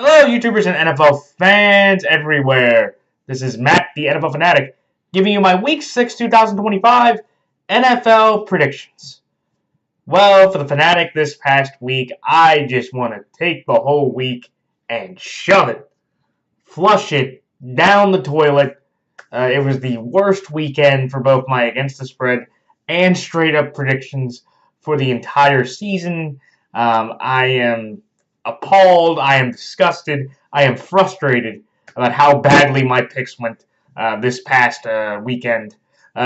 Hello, YouTubers and NFL fans everywhere. This is Matt, the NFL Fanatic, giving you my Week 6, 2025 NFL predictions. Well, for the Fanatic this past week, I just want to take the whole week and shove it, flush it down the toilet. It was the worst weekend for both my against the spread and straight up predictions for the entire season. I am appalled, I am disgusted, I am frustrated about how badly my picks went this past weekend.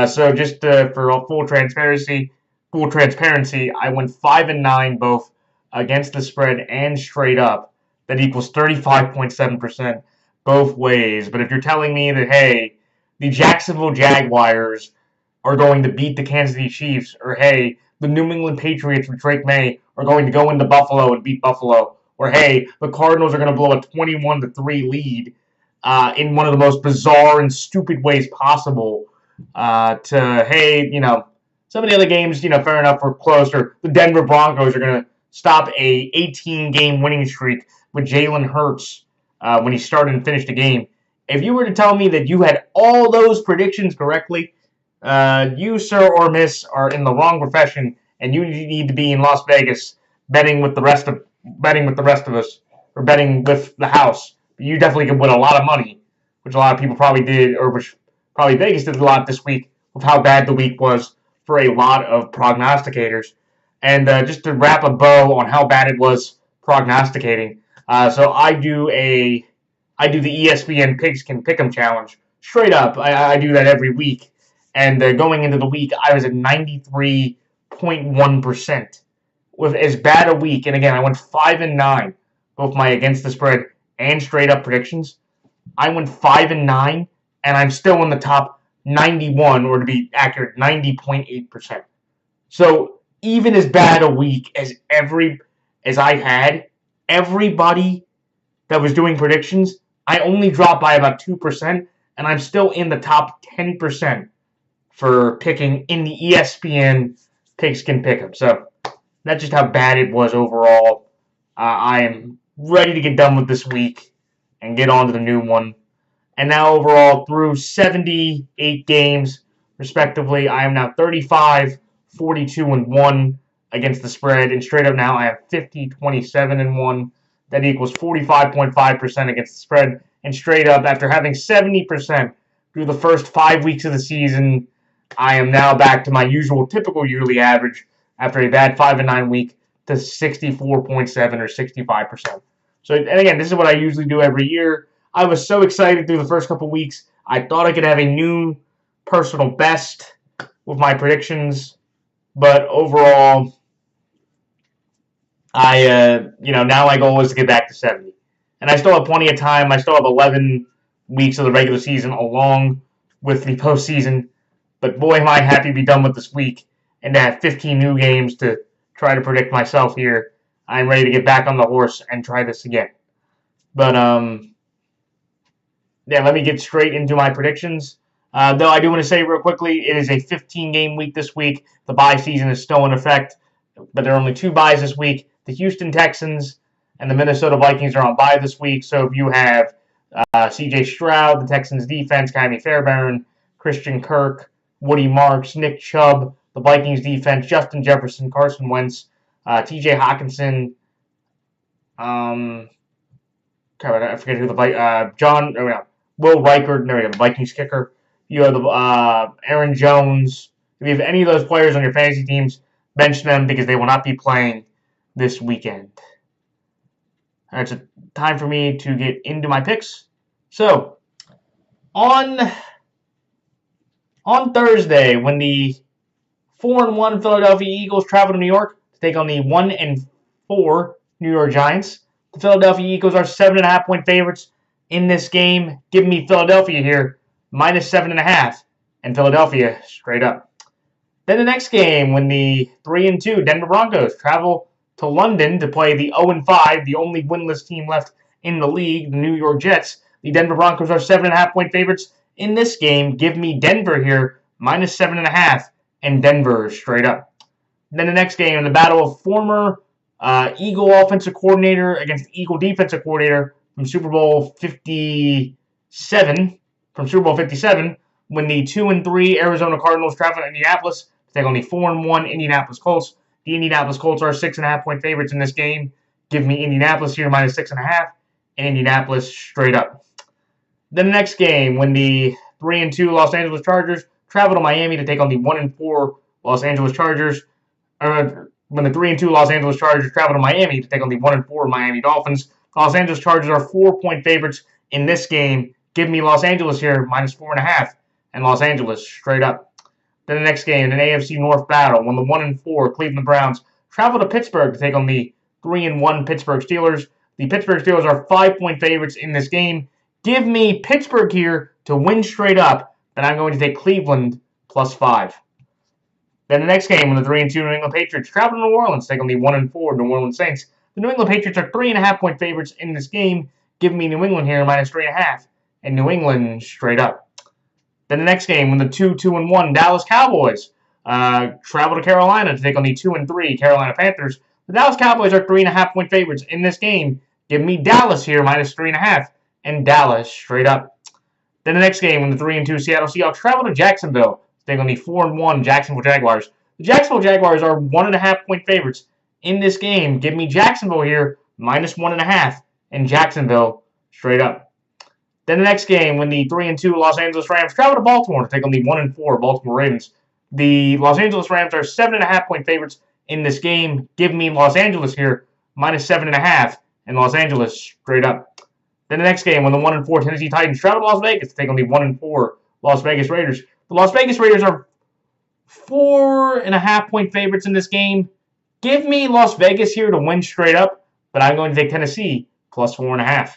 So just for full transparency, I went 5-9 both against the spread and straight up. That equals 35.7% both ways. But if you're telling me that, hey, the Jacksonville Jaguars are going to beat the Kansas City Chiefs, or hey, the New England Patriots with Drake May are going to go into Buffalo and beat Buffalo, or hey, the Cardinals are going to blow a 21-3 lead in one of the most bizarre and stupid ways possible, to hey, some of the other games, fair enough, were close, or the Denver Broncos are going to stop a 18-game winning streak with Jalen Hurts when he started and finished the game. If you were to tell me that you had all those predictions correctly, you, sir or miss, are in the wrong profession, and you need to be in Las Vegas betting with the rest of us, or betting with the house. You definitely could win a lot of money, which a lot of people probably did, or which probably Vegas did a lot this week with how bad the week was for a lot of prognosticators. And just to wrap a bow on how bad it was prognosticating, so I do the ESPN Pigs Can Pick'em challenge straight up. I do that every week, and going into the week, I was at 93.1%. With as bad a week, and again, I went 5-9, both my against the spread and straight up predictions. I went 5-9, and I'm still in the top 91, or to be accurate, 90.8%. So even as bad a week as I had, everybody that was doing predictions, I only dropped by about 2%, and I'm still in the top 10% for picking in the ESPN Pigskin Pick'em. So that's just how bad it was overall. I am ready to get done with this week and get on to the new one. And now overall, through 78 games, respectively, I am now 35, 42, and 1 against the spread. And straight up now, I have 50, 27, and 1. That equals 45.5% against the spread. And straight up, after having 70% through the first 5 weeks of the season, I am now back to my usual typical yearly average after a bad 5-9 week to 64.7 or 65%. So, and again, this is what I usually do every year. I was so excited through the first couple weeks. I thought I could have a new personal best with my predictions, but overall, now my goal is to get back to 70. And I still have plenty of time. I still have 11 weeks of the regular season along with the postseason. But boy, am I happy to be done with this week and to have 15 new games to try to predict myself here. I'm ready to get back on the horse and try this again. But, let me get straight into my predictions. Though I do want to say real quickly, it is a 15-game week this week. The bye season is still in effect, but there are only 2 byes this week. The Houston Texans and the Minnesota Vikings are on bye this week. So if you have C.J. Stroud, the Texans defense, Kyrie Fairbairn, Christian Kirk, Woody Marks, Nick Chubb, the Vikings defense, Justin Jefferson, Carson Wentz, T.J. Hawkinson, I forget who Will Reichard, there we go, the Vikings kicker. You have Aaron Jones. If you have any of those players on your fantasy teams, bench them because they will not be playing this weekend. It's a time for me to get into my picks. So, on Thursday, when the 4-1 Philadelphia Eagles travel to New York to take on the 1-4 New York Giants, the Philadelphia Eagles are 7.5-point favorites in this game. Give me Philadelphia here, minus 7.5, and Philadelphia straight up. Then the next game, when the 3-2 Denver Broncos travel to London to play the 0-5, the only winless team left in the league, the New York Jets. The Denver Broncos are 7.5-point favorites in this game. Give me Denver here, minus 7.5, and Denver straight up. Then the next game, in the battle of former Eagle offensive coordinator against Eagle defensive coordinator, from Super Bowl 57. From Super Bowl 57, when the 2-3 Arizona Cardinals travel to Indianapolis to take on the 4-1 Indianapolis Colts. The Indianapolis Colts are 6.5-point favorites in this game. Give me Indianapolis here minus 6.5, and Indianapolis straight up. Then the next game, when the 3-2 Los Angeles Chargers travel to Miami to take on the 1-4 Los Angeles Chargers. When the 3-2 Los Angeles Chargers travel to Miami to take on the 1-4 Miami Dolphins. Los Angeles Chargers are 4-point favorites in this game. Give me Los Angeles here minus 4.5, and Los Angeles straight up. Then the next game, an AFC North battle, when the 1-4 Cleveland Browns travel to Pittsburgh to take on the 3-1 Pittsburgh Steelers. The Pittsburgh Steelers are 5-point favorites in this game. Give me Pittsburgh here to win straight up, then I'm going to take Cleveland plus 5. Then the next game, when the 3-2 New England Patriots travel to New Orleans to take on the 1-4 New Orleans Saints. The New England Patriots are 3.5-point favorites in this game. Give me New England here minus 3.5, and New England straight up. Then the next game, when the 2-1 Dallas Cowboys travel to Carolina to take on the 2-3 Carolina Panthers. The Dallas Cowboys are 3.5-point favorites in this game. Give me Dallas here minus 3.5, and Dallas straight up. Then the next game, when the 3-2 Seattle Seahawks travel to Jacksonville to take on the 4-1 Jacksonville Jaguars. The Jacksonville Jaguars are 1.5-point favorites in this game. Give me Jacksonville here minus 1.5, and Jacksonville straight up. Then the next game, when the 3-2 Los Angeles Rams travel to Baltimore to take on the 1-4 Baltimore Ravens. The Los Angeles Rams are 7.5-point favorites in this game. Give me Los Angeles here minus 7.5, and Los Angeles straight up. Then the next game, when the 1-4 Tennessee Titans travel to Las Vegas to take on the 1-4 Las Vegas Raiders. The Las Vegas Raiders are 4.5-point favorites in this game. Give me Las Vegas here to win straight up, but I'm going to take Tennessee plus 4.5.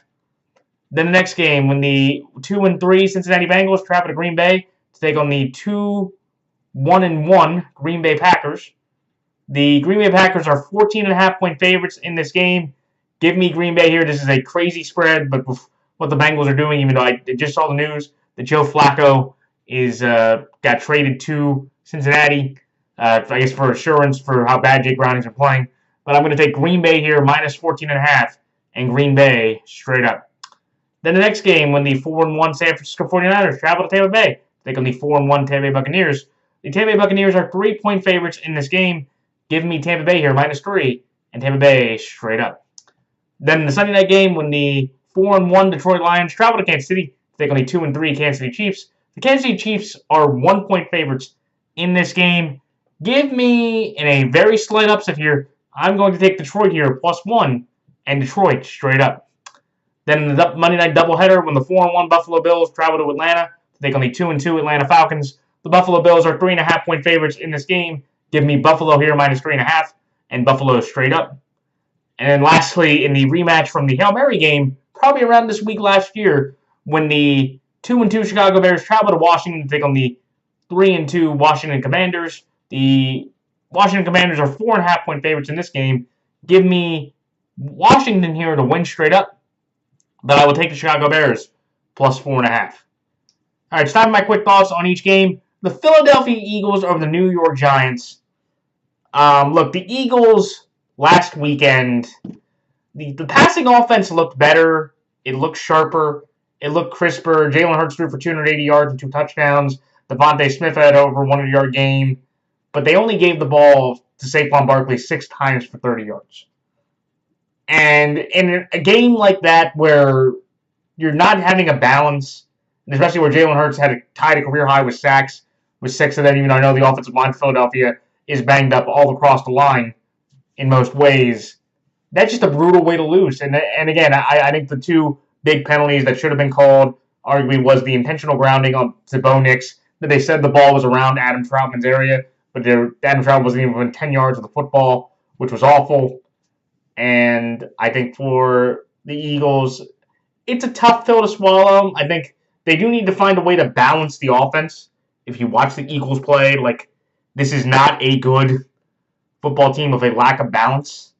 Then the next game, when the 2-3 Cincinnati Bengals travel to Green Bay to take on the 2-1 Green Bay Packers. The Green Bay Packers are 14.5-point favorites in this game. Give me Green Bay here. This is a crazy spread, but with what the Bengals are doing, even though I just saw the news that Joe Flacco is got traded to Cincinnati, I guess for assurance for how bad Jake Browning's been playing. But I'm going to take Green Bay here minus 14.5, and Green Bay straight up. Then the next game, when the 4-1 San Francisco 49ers travel to Tampa Bay to take on the 4-1 Tampa Bay Buccaneers. The Tampa Bay Buccaneers are 3-point favorites in this game. Give me Tampa Bay here minus 3, and Tampa Bay straight up. Then the Sunday night game, when the 4-1 Detroit Lions travel to Kansas City to take on the 2-3 Kansas City Chiefs. The Kansas City Chiefs are 1-point favorites in this game. Give me, in a very slight upset here, I'm going to take Detroit here plus 1, and Detroit straight up. Then the Monday night doubleheader, when the 4-1 Buffalo Bills travel to Atlanta to take on the 2-2 Atlanta Falcons. The Buffalo Bills are 3.5-point favorites in this game. Give me Buffalo here minus 3.5, and Buffalo straight up. And then lastly, in the rematch from the Hail Mary game, probably around this week last year, when the 2-2 Chicago Bears travel to Washington to take on the 3-2 Washington Commanders. The Washington Commanders are 4.5-point favorites in this game. Give me Washington here to win straight up, but I will take the Chicago Bears plus 4.5. All right, it's time for my quick thoughts on each game. The Philadelphia Eagles over the New York Giants. Look, the Eagles last weekend, the passing offense looked better. It looked sharper. It looked crisper. Jalen Hurts threw for 280 yards and 2 touchdowns. Devontae Smith had over a 100-yard game. But they only gave the ball to Saquon Barkley 6 times for 30 yards. And in a game like that where you're not having a balance, and especially where Jalen Hurts had tied a career high with sacks, with 6 of them, even though I know the offensive line for Philadelphia is banged up all across the line in most ways, that's just a brutal way to lose. And again, I think the 2 big penalties that should have been called arguably was the intentional grounding to Bo Nix, that they said the ball was around Adam Troutman's area, but Adam Troutman wasn't even within 10 yards of the football, which was awful. And I think for the Eagles, it's a tough pill to swallow. I think they do need to find a way to balance the offense. If you watch the Eagles play, like, this is not a good football team with a lack of balance.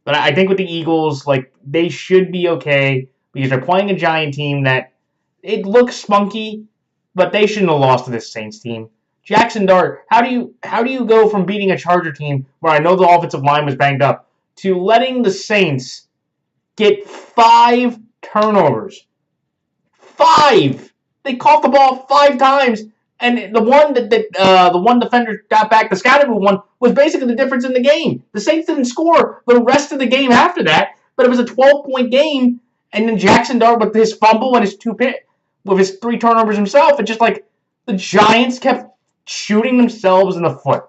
But I think with the Eagles, like, they should be okay because they're playing a Giant team that it looks spunky, but they shouldn't have lost to this Saints team. Jackson Dart, how do you go from beating a Charger team where I know the offensive line was banged up to letting the Saints get 5 turnovers. 5! They caught the ball 5 times, and the one the one defender got back, the Scatterable one, was basically the difference in the game. The Saints didn't score the rest of the game after that, but it was a 12-point game, and then Jackson Dart with his fumble and his with his 3 turnovers himself, and just like the Giants kept shooting themselves in the foot.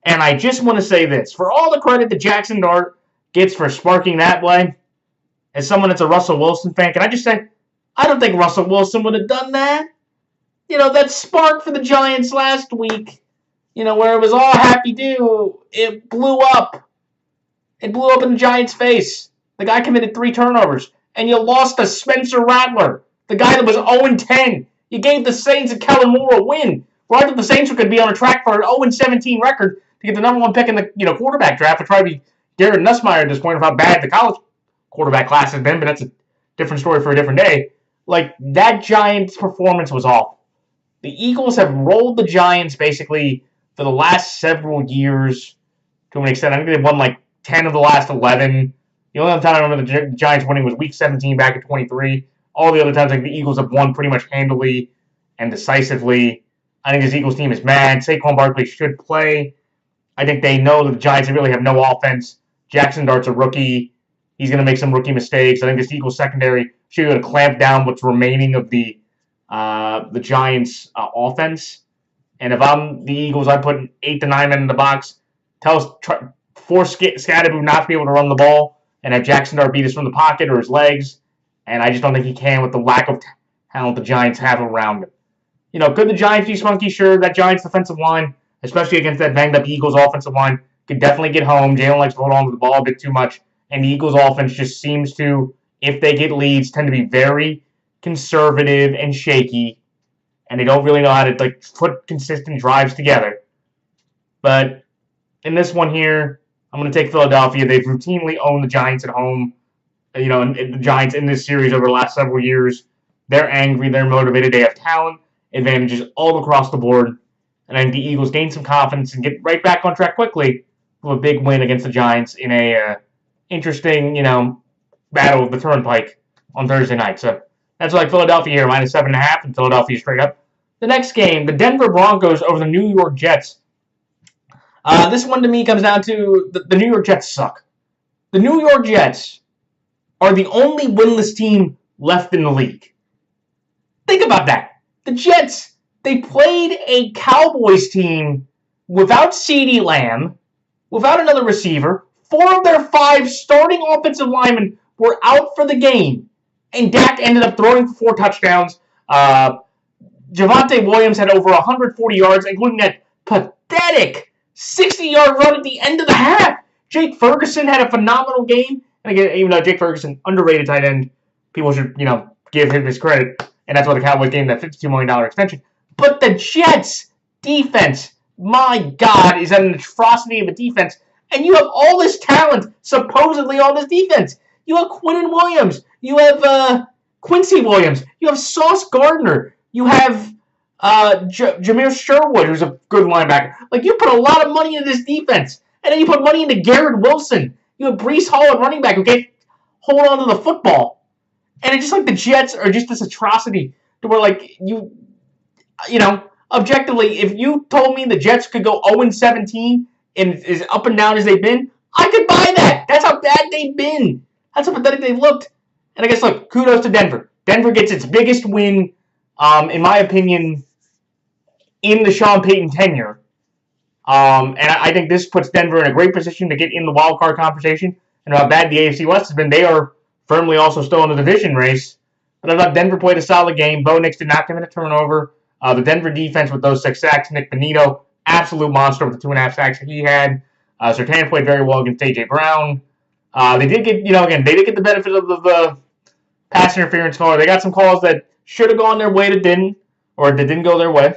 And I just want to say this, for all the credit that Jackson Dart gets for sparking that play, as someone that's a Russell Wilson fan, can I just say, I don't think Russell Wilson would have done that. That spark for the Giants last week, where it was all happy-do, it blew up. It blew up in the Giants' face. The guy committed 3 turnovers, and you lost to Spencer Rattler, the guy that was 0-10. You gave the Saints and Kellen Moore a win, where I thought the Saints could be on a track for an 0-17 record to get the number 1 pick in the quarterback draft, which probably be Garrett Nussmeier at this point of how bad the college quarterback class has been, but that's a different story for a different day. Like, that Giants performance was awful. The Eagles have rolled the Giants basically for the last several years to an extent. I think they've won like 10 of the last 11. The only other time I remember the Giants winning was week 17 back in 23. All the other times, like, the Eagles have won pretty much handily and decisively. I think this Eagles team is mad. Saquon Barkley should play. I think they know that the Giants really have no offense. Jackson Dart's a rookie. He's going to make some rookie mistakes. I think this Eagles secondary should be able to clamp down what's remaining of the Giants' offense. And if I'm the Eagles, I put 8 to 9 men in the box. Force Scatterbo not to be able to run the ball and have Jackson Dart beat us from the pocket or his legs. And I just don't think he can with the lack of talent the Giants have around him. Could the Giants be spunky? Sure. That Giants defensive line, especially against that banged-up Eagles offensive line, could definitely get home. Jalen likes to hold on to the ball a bit too much. And the Eagles offense just seems to, if they get leads, tend to be very conservative and shaky. And they don't really know how to put consistent drives together. But in this one here, I'm going to take Philadelphia. They've routinely owned the Giants at home. And the Giants in this series over the last several years. They're angry. They're motivated. They have talent advantages all across the board. And I think the Eagles gain some confidence and get right back on track quickly with a big win against the Giants in a interesting, battle of the Turnpike on Thursday night. So that's like Philadelphia here, -7.5, and Philadelphia straight up. The next game, the Denver Broncos over the New York Jets. This one to me comes down to the New York Jets suck. The New York Jets are the only winless team left in the league. Think about that. The Jets, they played a Cowboys team without CeeDee Lamb, without another receiver. 4 of their 5 starting offensive linemen were out for the game. And Dak ended up throwing for 4 touchdowns. Javonte Williams had over 140 yards, including that pathetic 60-yard run at the end of the half. Jake Ferguson had a phenomenal game. And again, even though Jake Ferguson, underrated tight end, people should, give him his credit. And that's why the Cowboys gave him that $52 million extension. But the Jets defense, my God, is an atrocity of a defense. And you have all this talent, supposedly on this defense. You have Quinnen Williams. You have Quincy Williams. You have Sauce Gardner. You have Jameer Sherwood, who's a good linebacker. You put a lot of money into this defense. And then you put money into Garrett Wilson. You have Breece Hall at running back who can't hold on to the football. And it's just like the Jets are just this atrocity to where, objectively, if you told me the Jets could go 0-17 and as up and down as they've been, I could buy that. That's how bad they've been. That's how pathetic they've looked. And I guess, look, kudos to Denver. Denver gets its biggest win, in my opinion, in the Sean Payton tenure. And I think this puts Denver in a great position to get in the wild card conversation. And how bad the AFC West has been, they are firmly also still in the division race. But I thought Denver played a solid game. Bo Nix did not commit a turnover. The Denver defense with those 6 sacks. Nick Bonito, absolute monster with the 2.5 sacks that he had. Surtain played very well against A.J. Brown. They did get, they did get the benefit of the pass interference call. They got some calls that should have gone their way that didn't go their way.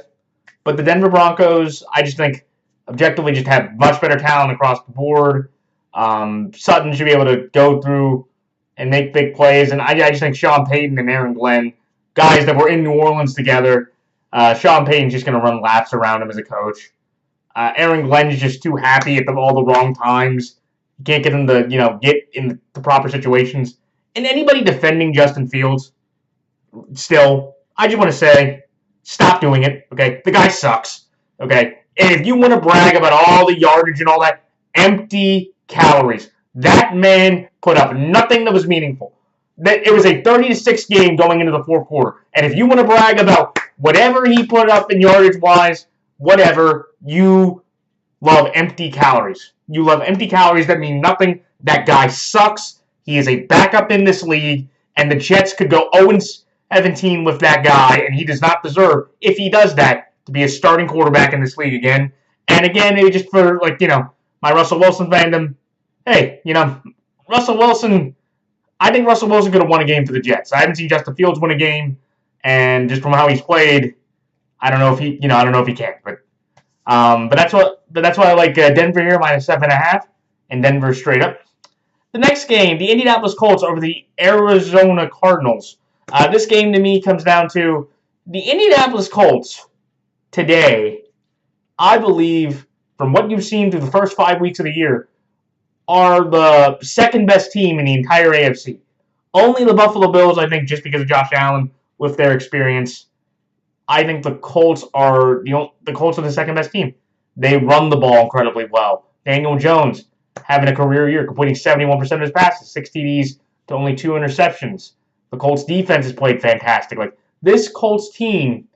But the Denver Broncos, I just think, objectively just have much better talent across the board. Sutton should be able to go through and make big plays. And I just think Sean Payton and Aaron Glenn, guys that were in New Orleans together, Sean Payton's just going to run laps around him as a coach. Aaron Glenn's just too happy at all the wrong times. You can't get him to, get in the proper situations And anybody defending Justin Fields, still, I just want to say, stop doing it, okay? The guy sucks, okay? And if you want to brag about all the yardage and all that, empty calories. That man put up nothing that was meaningful. It was a 30-6 game going into the fourth quarter. And if you want to brag about whatever he put up in yardage-wise, whatever, you love empty calories. You love empty calories that mean nothing. That guy sucks. He is a backup in this league, and the Jets could go 0-17 with that guy, and he does not deserve, if he does that, to be a starting quarterback in this league again. And again, maybe just for, my Russell Wilson fandom, hey, Russell Wilson, I think Russell Wilson could have won a game for the Jets. I haven't seen Justin Fields win a game, and just from how he's played, I don't know if he can. But that's why I like Denver here -7.5, and Denver straight up. The next game, the Indianapolis Colts over the Arizona Cardinals. This game to me comes down to the Indianapolis Colts today. I believe, from what you've seen through the first 5 weeks of the year, are the second best team in the entire AFC. Only the Buffalo Bills, I think, just because of Josh Allen with their experience. I think the Colts are the second best team. They run the ball incredibly well. Daniel Jones having a career year, completing 71% of his passes, 6 TDs to only 2 interceptions. The Colts defense has played fantastic. This Colts team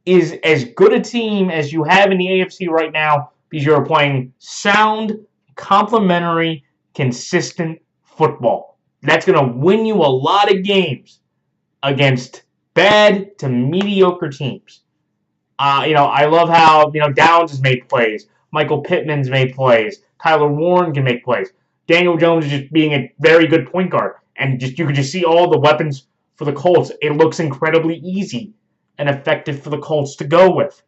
is as good a team as you have in the AFC right now because you're playing sound, complementary, consistent football. That's going to win you a lot of games against bad to mediocre teams. I love how, Downs has made plays. Michael Pittman's made plays. Tyler Warren can make plays. Daniel Jones is just being a very good point guard. And you can just see all the weapons for the Colts. It looks incredibly easy and effective for the Colts to go with.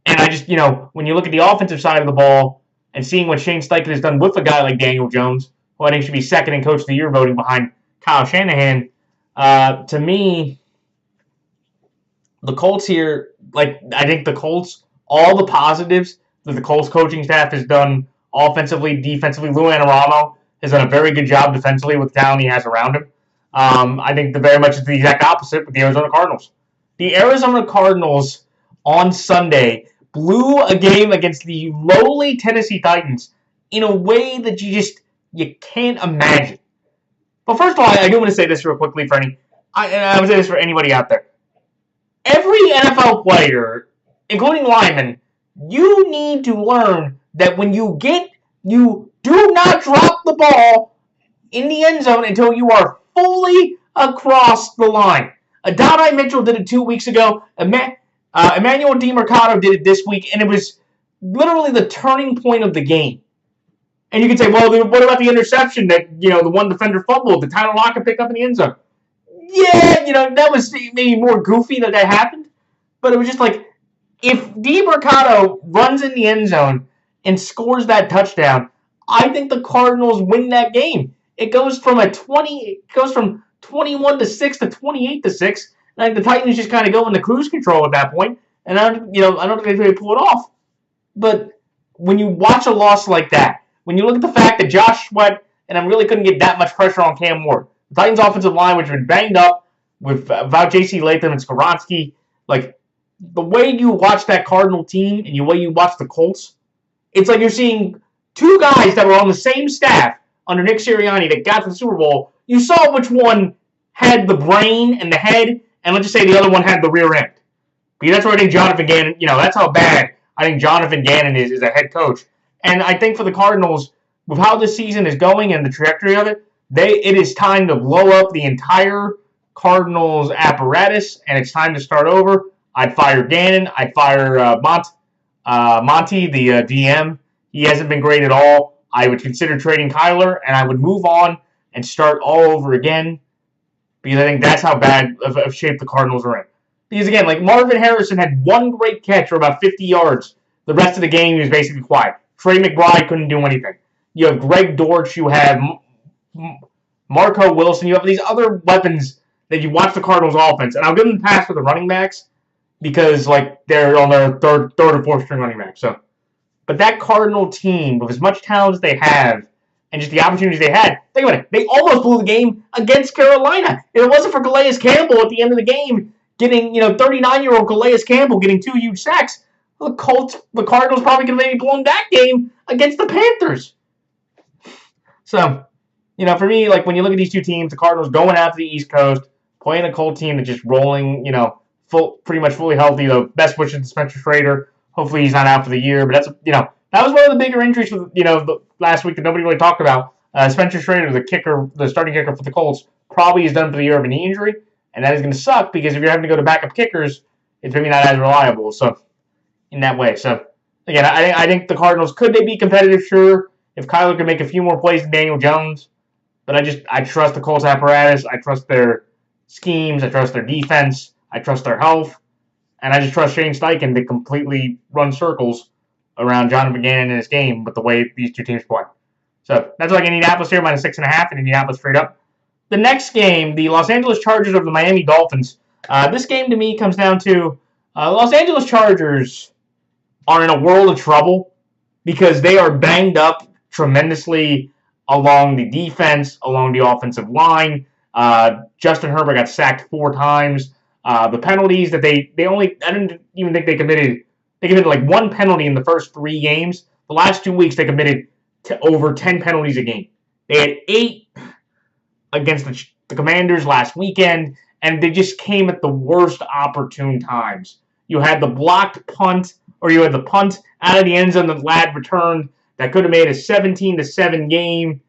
And I just, when you look at the offensive side of the ball and seeing what Shane Steichen has done with a guy like Daniel Jones, who I think should be second in Coach of the Year voting behind Kyle Shanahan, to me, the Colts here, I think the Colts, all the positives that the Colts coaching staff has done offensively, defensively. Lou Anarumo has done a very good job defensively with the talent he has around him. I think very much is the exact opposite with the Arizona Cardinals. The Arizona Cardinals on Sunday blew a game against the lowly Tennessee Titans in a way that you can't imagine. But first of all, I do want to say this real quickly I would say this for anybody out there. Every NFL player, including linemen, you need to learn that when you do not drop the ball in the end zone until you are fully across the line. Adonai Mitchell did it 2 weeks ago. Emmanuel DiMercato did it this week, and it was literally the turning point of the game. And you can say, well, what about the interception that, the one defender fumbled, the Tyler Lockett picked up in the end zone? Yeah, that was maybe more goofy that happened. But it was just if DiMercato runs in the end zone and scores that touchdown, I think the Cardinals win that game. It goes from 21-6 to 28-6. And I think the Titans just kind of go into cruise control at that point. And I don't think they really pull it off. But when you watch a loss like that, when you look at the fact that Josh Sweat and I really couldn't get that much pressure on Cam Ward, the Titans' offensive line, which has been banged up without J.C. Latham and Skoronski, the way you watch that Cardinal team and the way you watch the Colts, it's like you're seeing two guys that were on the same staff under Nick Sirianni that got to the Super Bowl. You saw which one had the brain and the head, and let's just say the other one had the rear end. Because that's where I think Jonathan Gannon, that's how bad I think Jonathan Gannon is a head coach. And I think for the Cardinals, with how this season is going and the trajectory of it, it is time to blow up the entire Cardinals apparatus, and it's time to start over. I'd fire Gannon. I'd fire Monty, the DM. He hasn't been great at all. I would consider trading Kyler, and I would move on and start all over again because I think that's how bad of shape the Cardinals are in. Because, again, Marvin Harrison had one great catch for about 50 yards. The rest of the game, he was basically quiet. Trey McBride couldn't do anything. You have Greg Dortch. You have Marco Wilson. You have these other weapons that you watch the Cardinals offense. And I'll give them the pass for the running backs because, they're on their third or fourth string running back. But that Cardinal team, with as much talent as they have, and just the opportunities they had. Think about it. They almost blew the game against Carolina. If it wasn't for Calais Campbell at the end of the game getting, 39-year-old Calais Campbell getting 2 huge sacks, the Cardinals probably could have maybe blown that game against the Panthers. So, for me, like when you look at these two teams, the Cardinals going out to the East Coast, playing a Colt team that's just rolling, pretty much fully healthy. The best wishes to Spencer Schrader. Hopefully he's not out for the year, but that's, that was one of the bigger injuries for, the last week that nobody really talked about. Spencer Schrader, the starting kicker for the Colts, probably is done for the year of a knee injury, and that is going to suck because if you're having to go to backup kickers, it's maybe not as reliable. So, in that way. So, again, I think the Cardinals, could they be competitive? Sure. If Kyler could make a few more plays than Daniel Jones. But I trust the Colts apparatus. I trust their schemes. I trust their defense. I trust their health. And I just trust Shane Steichen to completely run circles around Jonathan Gannon in his game with the way these two teams play. So that's like Indianapolis here, minus 6.5, and Indianapolis straight up. The next game, the Los Angeles Chargers over the Miami Dolphins. This game to me comes down to Los Angeles Chargers are in a world of trouble because they are banged up tremendously along the defense, along the offensive line. Justin Herbert got sacked 4 times. The penalties that I didn't even think they committed like 1 penalty in the first 3 games. The last 2 weeks they committed to over 10 penalties a game. They had 8 against the Commanders last weekend, and they just came at the worst opportune times. You had the blocked punt, or you had the punt out of the end zone that Ladd returned that could have made a 17-7 game,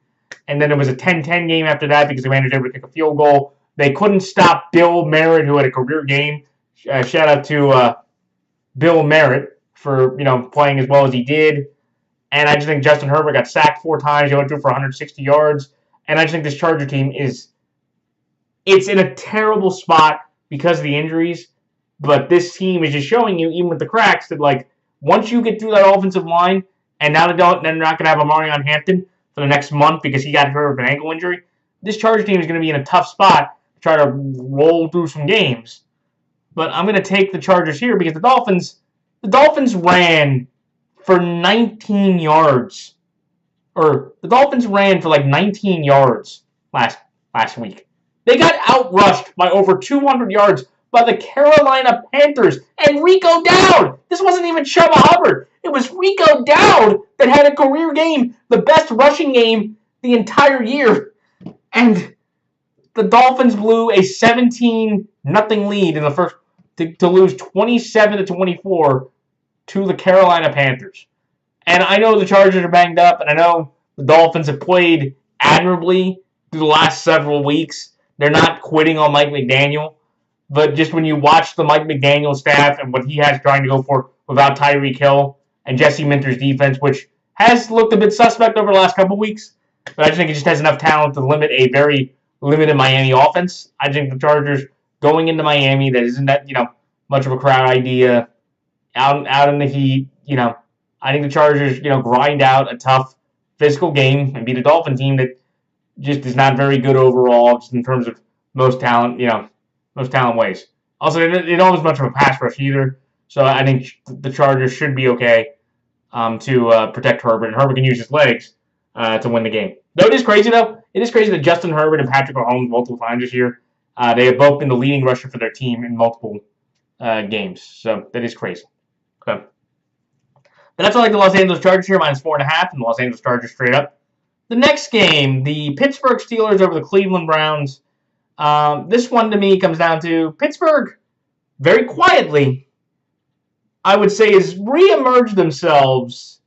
and then it was a 10-10 game after that because the Commanders were able to kick a field goal. They couldn't stop Bill Merritt, who had a career game. Shout out to Bill Merritt for playing as well as he did. And I just think Justin Herbert got sacked 4 times. He went through for 160 yards. And I just think this Charger team it's in a terrible spot because of the injuries. But this team is just showing you, even with the cracks, that like once you get through that offensive line, and now they're not going to have Amarion Hampton for the next month because he got hurt with an ankle injury, this Charger team is going to be in a tough spot to try to roll through some games. But I'm going to take the Chargers here because the Dolphins ran for 19 yards. Or the Dolphins ran for like 19 yards last week. They got outrushed by over 200 yards by the Carolina Panthers and Rico Dowd. This wasn't even Chuba Hubbard. It was Rico Dowd that had a career game, the best rushing game the entire year. And the Dolphins blew a 17-0 lead in the first to lose 27-24 to the Carolina Panthers. And I know the Chargers are banged up, and I know the Dolphins have played admirably through the last several weeks. They're not quitting on Mike McDaniel. But just when you watch the Mike McDaniel staff and what he has trying to go for without Tyreek Hill and Jesse Minter's defense, which has looked a bit suspect over the last couple weeks, but I just think it just has enough talent to limit a very limited Miami offense. I think the Chargers going into Miami, that isn't that, much of a crowd idea. Out in the heat, I think the Chargers, grind out a tough physical game and beat a Dolphin team that just is not very good overall, just in terms of most talent, most talent ways. Also, they don't have much of a pass rush either, so I think the Chargers should be okay to protect Herbert, and Herbert can use his legs to win the game. Though it is crazy, It is crazy that Justin Herbert and Patrick Mahomes multiple times this year, they have both been the leading rusher for their team in multiple games. So that is crazy. Okay. But that's all like the Los Angeles Chargers here, minus 4.5, and the Los Angeles Chargers straight up. The next game, the Pittsburgh Steelers over the Cleveland Browns. This one to me comes down to Pittsburgh, very quietly, I would say, has reemerged themselves.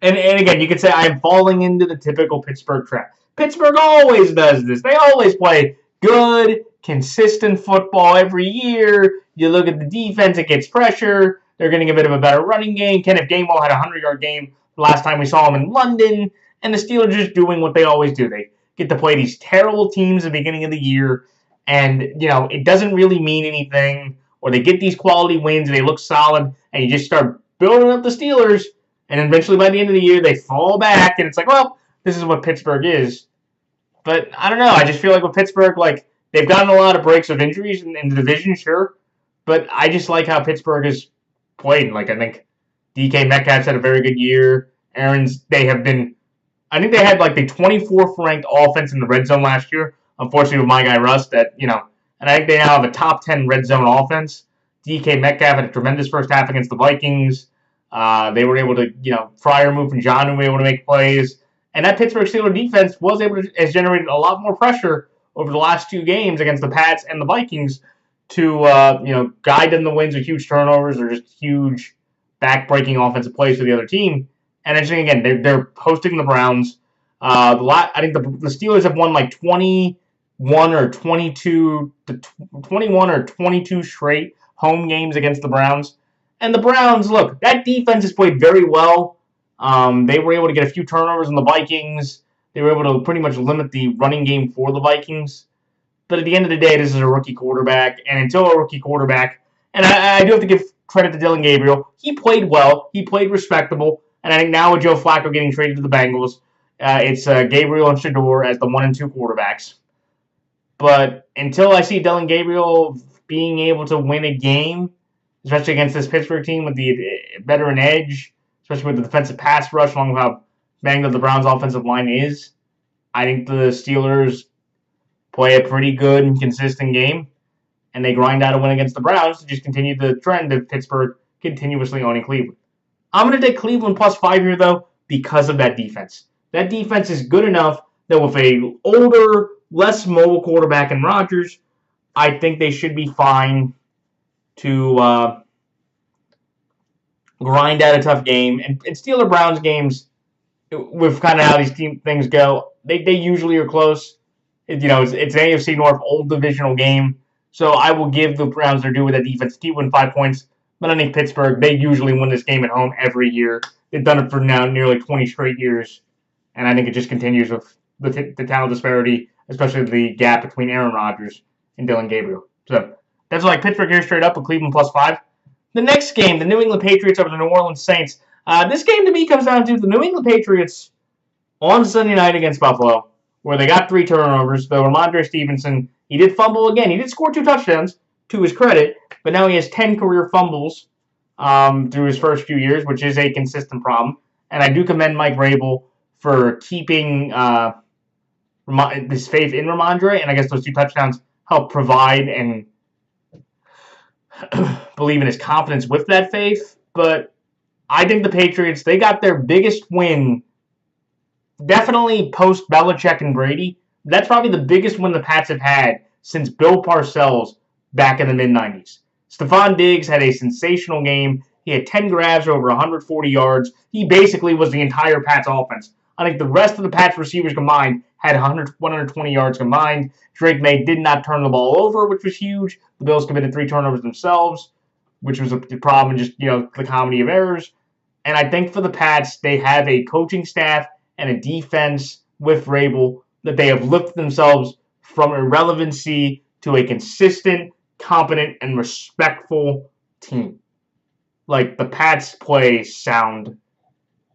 And again, you could say I am falling into the typical Pittsburgh trap. Pittsburgh always does this. They always play good, consistent football every year. You look at the defense, it gets pressure. They're getting a bit of a better running game. Kenneth Gainwell had a 100-yard game the last time we saw him in London. And the Steelers are just doing what they always do. They get to play these terrible teams at the beginning of the year. And, it doesn't really mean anything. Or they get these quality wins and they look solid. And you just start building up the Steelers. And eventually by the end of the year, they fall back. And it's like, well, this is what Pittsburgh is. But I don't know. I just feel like with Pittsburgh, they've gotten a lot of breaks of injuries in the division, sure. But I just like how Pittsburgh has played. I think DK Metcalf's had a very good year. They have been I think they had like the 24th ranked offense in the red zone last year. Unfortunately, with my guy Russ, and I think they now have a top 10 red zone offense. DK Metcalf had a tremendous first half against the Vikings. They were able to, Freiermuth and John were able to make plays. And that Pittsburgh Steelers defense has generated a lot more pressure over the last two games against the Pats and the Vikings to, guide them to wins with huge turnovers or just huge back-breaking offensive plays for the other team. And again, they're hosting the Browns. I think the Steelers have won like 21 or 22 straight home games against the Browns. And the Browns, look, that defense has played very well. They were able to get a few turnovers on the Vikings. They were able to pretty much limit the running game for the Vikings. But at the end of the day, this is a rookie quarterback. And until a rookie quarterback, and I do have to give credit to Dillon Gabriel, he played well. He played respectable. And I think now with Joe Flacco getting traded to the Bengals, it's Gabriel and Shador as the 1 and 2 quarterbacks. But until I see Dillon Gabriel being able to win a game, especially against this Pittsburgh team with the veteran edge, especially with the defensive pass rush, along with how banged up the Browns' offensive line is, I think the Steelers play a pretty good and consistent game, and they grind out a win against the Browns to just continue the trend of Pittsburgh continuously owning Cleveland. I'm going to take Cleveland +5 here, though, because of that defense. That defense is good enough that with a older, less mobile quarterback in Rodgers, I think they should be fine to grind out a tough game. And Steelers-Browns games, with kind of how these things go, they usually are close. It's an AFC North old divisional game, so I will give the Browns their due with that defense. Keep winning 5 points. But I think Pittsburgh, they usually win this game at home every year. They've done it for now nearly 20 straight years. And I think it just continues with the talent disparity, especially the gap between Aaron Rodgers and Dillon Gabriel. So that's like Pittsburgh here straight up with Cleveland +5. The next game, the New England Patriots over the New Orleans Saints. This game to me comes down to the New England Patriots on Sunday night against Buffalo, where they got 3 turnovers. Though Ramondre Stevenson, he did fumble again. He did score 2 touchdowns, to his credit, but now he has 10 career fumbles through his first few years, which is a consistent problem. And I do commend Mike Vrabel for keeping this faith in Ramondre, and I guess those 2 touchdowns help provide and believe in his confidence with that faith. But I think the Patriots, they got their biggest win, definitely post-Belichick and Brady. That's probably the biggest win the Pats have had since Bill Parcells back in the mid-90s. Stephon Diggs had a sensational game. He had 10 grabs over 140 yards. He basically was the entire Pats offense. I think the rest of the Pats receivers combined had 120 yards combined. Drake May did not turn the ball over, which was huge. The Bills committed 3 turnovers themselves, which was a problem, just, the comedy of errors. And I think for the Pats, they have a coaching staff and a defense with Vrabel that they have lifted themselves from irrelevancy to a consistent, competent, and respectful team. Like, the Pats play sound.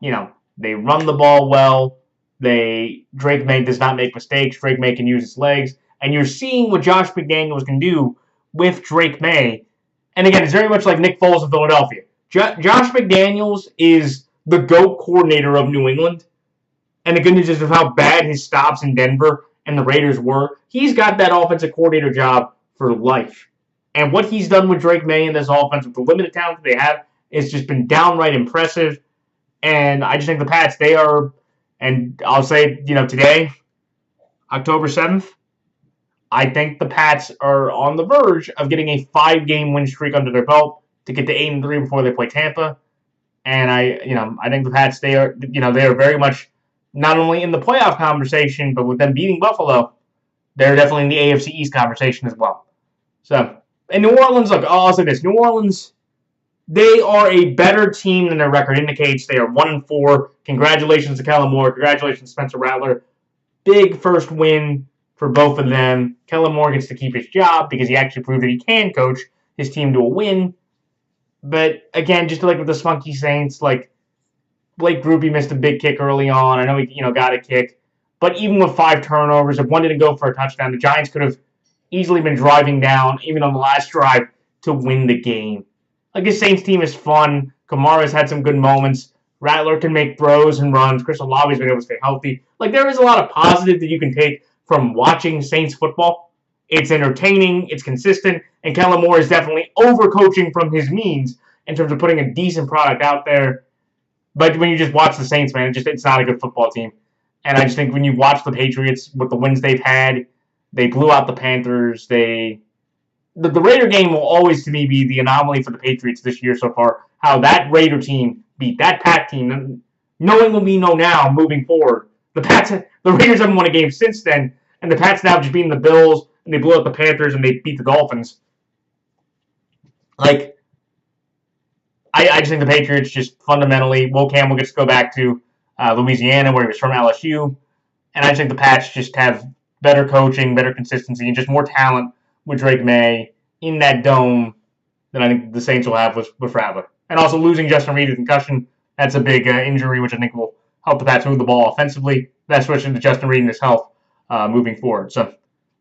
They run the ball well. Drake May does not make mistakes. Drake May can use his legs. And you're seeing what Josh McDaniels can do with Drake May. And again, it's very much like Nick Foles in Philadelphia. Josh McDaniels is the GOAT coordinator of New England. And the good news is of how bad his stops in Denver and the Raiders were. He's got that offensive coordinator job for life. And what he's done with Drake May and this offense with the limited talent that they have has just been downright impressive. And I just think the Pats, they are, and I'll say, today, October 7th, I think the Pats are on the verge of getting a 5-game win streak under their belt to get to 8-3 before they play Tampa. And I think the Pats, they are very much not only in the playoff conversation, but with them beating Buffalo, they're definitely in the AFC East conversation as well. So, and New Orleans, look, I'll say this. New Orleans, they are a better team than their record indicates. They are 1-4. Congratulations to Kellen Moore. Congratulations to Spencer Rattler. Big first win for both of them. Kellen Moore gets to keep his job because he actually proved that he can coach his team to a win. But again, just like with the Spunky Saints, like Blake Grupe missed a big kick early on. I know he got a kick. But even with 5 turnovers, if one didn't go for a touchdown, the Giants could have easily been driving down, even on the last drive, to win the game. Like, his Saints team is fun. Kamara's had some good moments. Rattler can make throws and runs. Chris Olave's been able to stay healthy. Like, there is a lot of positive that you can take from watching Saints football. It's entertaining, it's consistent, and Kellen Moore is definitely overcoaching from his means in terms of putting a decent product out there. But when you just watch the Saints, man, it's not a good football team. And I just think when you watch the Patriots with the wins they've had, they blew out the Panthers. The Raider game will always, to me, be the anomaly for the Patriots this year so far. How that Raider team beat that Pat team, knowing what we know now moving forward. The Raiders haven't won a game since then, and the Pats now just beating the Bills, and they blew out the Panthers, and they beat the Dolphins. Like, I just think the Patriots just fundamentally, Will Campbell gets to go back to Louisiana, where he was from LSU, and I just think the Pats just have better coaching, better consistency, and just more talent with Drake May in that dome than I think the Saints will have with Rattler. And also losing Justin Reed with concussion, that's a big injury, which I think will help the Pats move the ball offensively. That's switching to Justin Reed and his health moving forward. So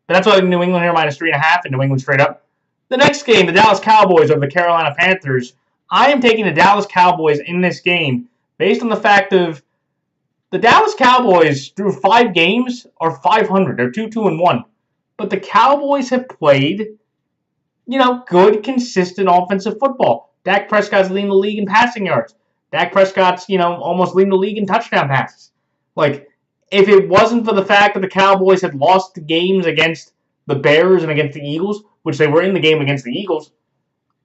that's why New England here minus 3.5, and New England straight up. The next game, the Dallas Cowboys over the Carolina Panthers. I am taking the Dallas Cowboys in this game based on the fact of the Dallas Cowboys through 5 games are 500. They're 2-2-1. But the Cowboys have played, good, consistent offensive football. Dak Prescott's leading the league in passing yards. Dak Prescott's, almost leading the league in touchdown passes. Like, if it wasn't for the fact that the Cowboys had lost the games against the Bears and against the Eagles, which they were in the game against the Eagles,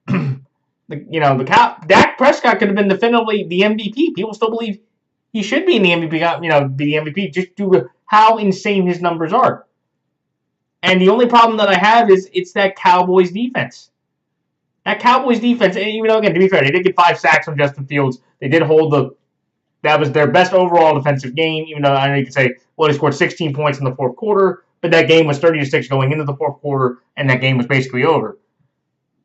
Dak Prescott could have been definitively the MVP. People still believe he should be in the MVP, be the MVP just due to how insane his numbers are. And the only problem that I have is it's that Cowboys defense. That Cowboys defense, and again, to be fair, they did get 5 sacks from Justin Fields. They did hold that was their best overall defensive game, even though I know you could say, well, they scored 16 points in the fourth quarter, but that game was 30-6 going into the fourth quarter, and that game was basically over.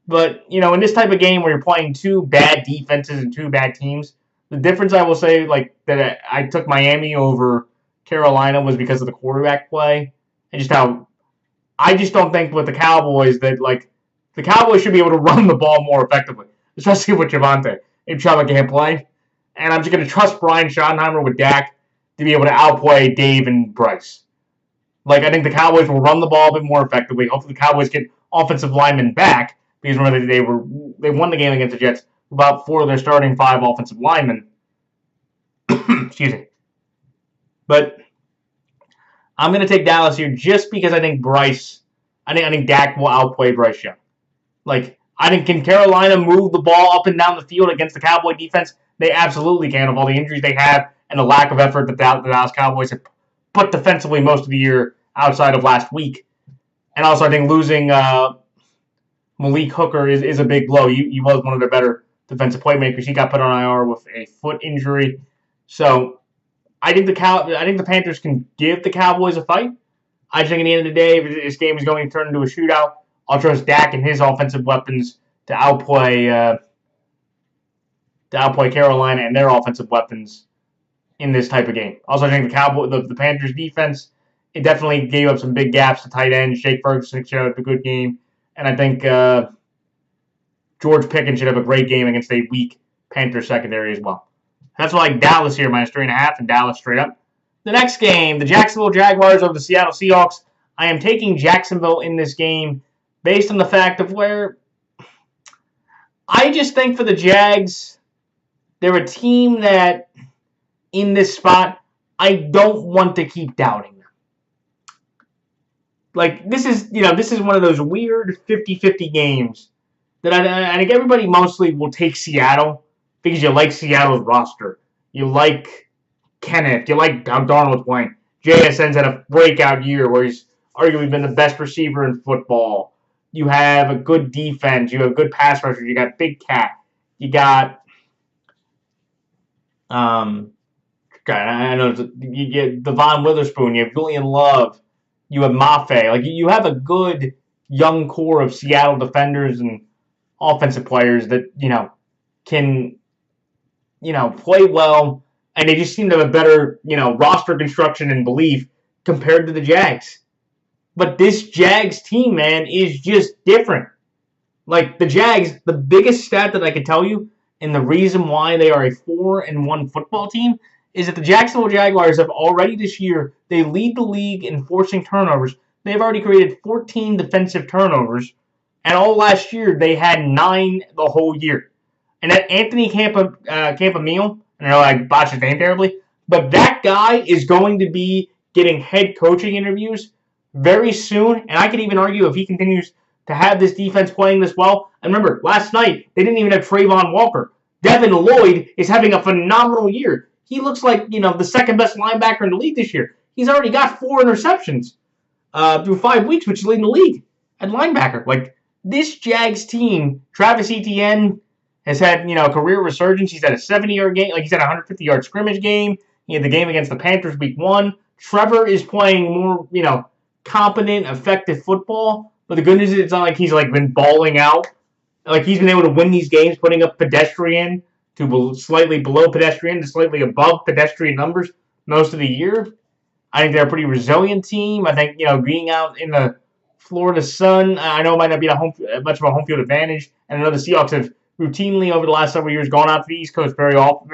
But, in this type of game where you're playing 2 bad defenses and 2 bad teams, the difference I will say, that I took Miami over Carolina was because of the quarterback play, and just how I just don't think with the Cowboys that, the Cowboys should be able to run the ball more effectively, especially with Javonte. If Javonte can't play. And I'm just going to trust Brian Schottenheimer with Dak to be able to outplay Dave and Bryce. I think the Cowboys will run the ball a bit more effectively. Hopefully the Cowboys get offensive linemen back, because remember they won the game against the Jets with about 4 of their starting 5 offensive linemen. Excuse me. But I'm going to take Dallas here just because I think I think Dak will outplay Bryce Young. I think, can Carolina move the ball up and down the field against the Cowboy defense? They absolutely can, of all the injuries they have and the lack of effort that the Dallas Cowboys have put defensively most of the year outside of last week. And also, I think losing Malik Hooker is a big blow. He was one of their better defensive playmakers. He got put on IR with a foot injury. So I think the Panthers can give the Cowboys a fight. I just think at the end of the day, if this game is going to turn into a shootout, I'll trust Dak and his offensive weapons to outplay Carolina and their offensive weapons in this type of game. Also, I think the Panthers defense, it definitely gave up some big gaps to tight ends. Jake Ferguson showed up a good game, and I think George Pickens should have a great game against a weak Panthers secondary as well. That's why I like Dallas here minus 3.5 and Dallas straight up. The next game, the Jacksonville Jaguars over the Seattle Seahawks. I am taking Jacksonville in this game based on the fact of where I just think for the Jags, they're a team that in this spot, I don't want to keep doubting them. This is one of those weird 50-50 games that I think everybody mostly will take Seattle because you like Seattle's roster. You like Kenneth. You like how Darnold's playing. JSN's had a breakout year where he's arguably been the best receiver in football. You have a good defense. You have good pass rushers. You got Big Cat. You got I know you get Devon Witherspoon. You have Julian Love. You have Mafe. You have a good young core of Seattle defenders and offensive players that can play well, and they just seem to have a better roster construction and belief compared to the Jags. But this Jags team, man, is just different. The Jags, the biggest stat that I can tell you and the reason why they are a 4-1 football team is that the Jacksonville Jaguars have already this year, they lead the league in forcing turnovers. They've already created 14 defensive turnovers, and all last year they had 9 the whole year. And that Anthony Campanile, I know I botched his name terribly, but that guy is going to be getting head coaching interviews very soon, and I could even argue if he continues to have this defense playing this well. And remember, last night, they didn't even have Trayvon Walker. Devin Lloyd is having a phenomenal year. He looks like, the second best linebacker in the league this year. He's already got 4 interceptions through 5 weeks, which is leading the league at linebacker. Like, this Jags team, Travis Etienne has had, a career resurgence. He's had a 70-yard game. Like, he's had a 150-yard scrimmage game. He had the game against the Panthers week 1. Trevor is playing more, competent, effective football. But the good news is it's not like he's been balling out. Like, he's been able to win these games, putting up pedestrian to slightly below pedestrian to slightly above pedestrian numbers most of the year. I think they're a pretty resilient team. I think, being out in the Florida sun, I know it might not be much of a home field advantage. And I know the Seahawks have routinely over the last several years gone out to the East Coast very often,